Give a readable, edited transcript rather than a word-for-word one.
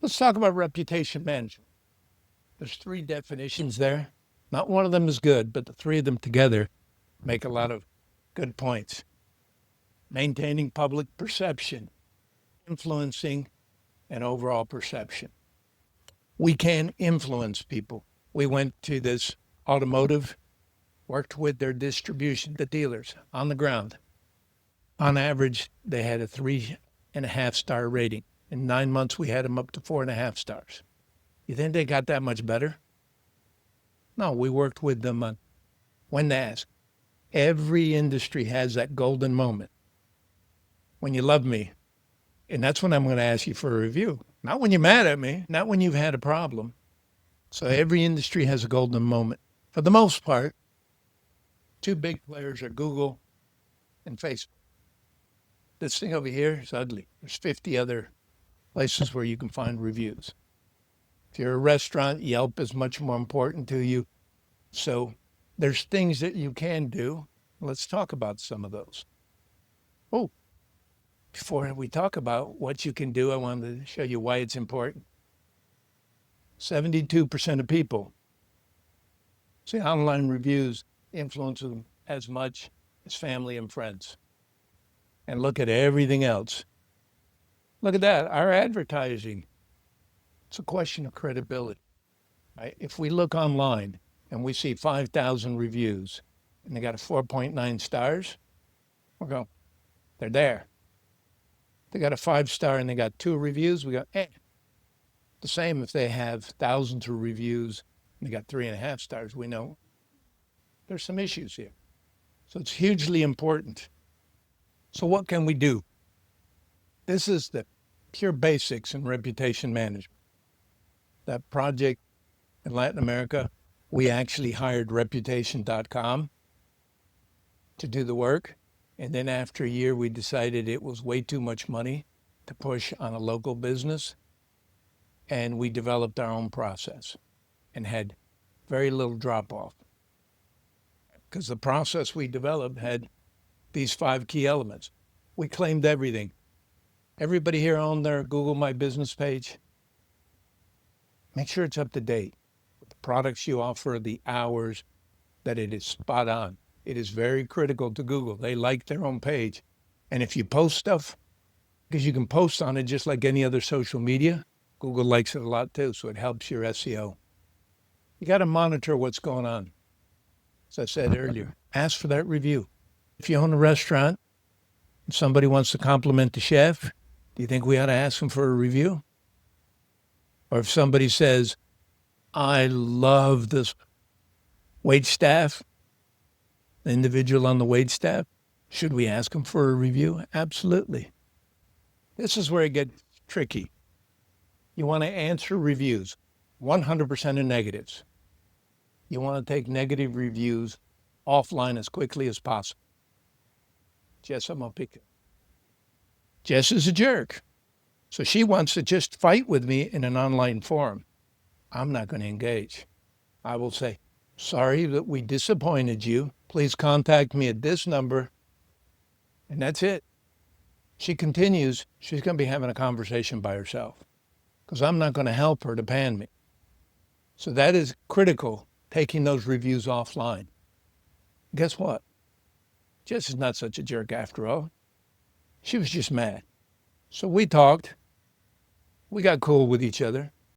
Let's talk about reputation management. There's three definitions there. Not one of them is good, but the three of them together make a lot of good points. Maintaining public perception, influencing and overall perception. We can influence people. We went to this automotive, worked with their distribution, the dealers on the ground. On average, they had a 3.5 star rating. In 9 months, we had them up to 4.5 stars. You think they got that much better? No, we worked with them on when to ask. Every industry has that golden moment when you love me. And that's when I'm going to ask you for a review. Not when you're mad at me, not when you've had a problem. So every industry has a golden moment. For the most part, two big players are Google and Facebook. This thing over here is ugly. There's 50 other places where you can find reviews. If you're a restaurant, Yelp is much more important to you. So there's things that you can do. Let's talk about some of those. Oh, before we talk about what you can do, I wanted to show you why it's important. 72% of people say online reviews influence them as much as family and friends. And look at everything else. Look at that, our advertising. It's a question of credibility. Right? If we look online and we see 5,000 reviews and they got a 4.9 stars, we're going, they're there. They got a 5 star and they got 2 reviews, we go, eh. The same if they have thousands of reviews and they got 3.5 stars, we know there's some issues here. So it's hugely important. So what can we do? This is the pure basics in reputation management. That project in Latin America, we actually hired reputation.com to do the work. And then after a year, we decided it was way too much money to push on a local business. And we developed our own process and had very little drop off. Because the process we developed had these 5 key elements. We claimed everything. Everybody here on their Google My Business page, make sure it's up to date with the products you offer, the hours, that it is spot on. It is very critical to Google. They like their own page. And if you post stuff, because you can post on it just like any other social media, Google likes it a lot too, so it helps your SEO. You got to monitor what's going on. As I said earlier, ask for that review. If you own a restaurant and somebody wants to compliment the chef, do you think we ought to ask them for a review? Or if somebody says, I love this wait staff, the individual on the wait staff, should we ask them for a review? Absolutely. This is where it gets tricky. You want to answer reviews, 100% of negatives. You want to take negative reviews offline as quickly as possible. Jess, I'm going to pick it. Jess is a jerk. So she wants to just fight with me in an online forum. I'm not going to engage. I will say, sorry that we disappointed you. Please contact me at this number. And that's it. She continues, she's going to be having a conversation by herself because I'm not going to help her to ban me. So that is critical, taking those reviews offline. Guess what? Jess is not such a jerk after all. She was just mad. So we talked. We got cool with each other.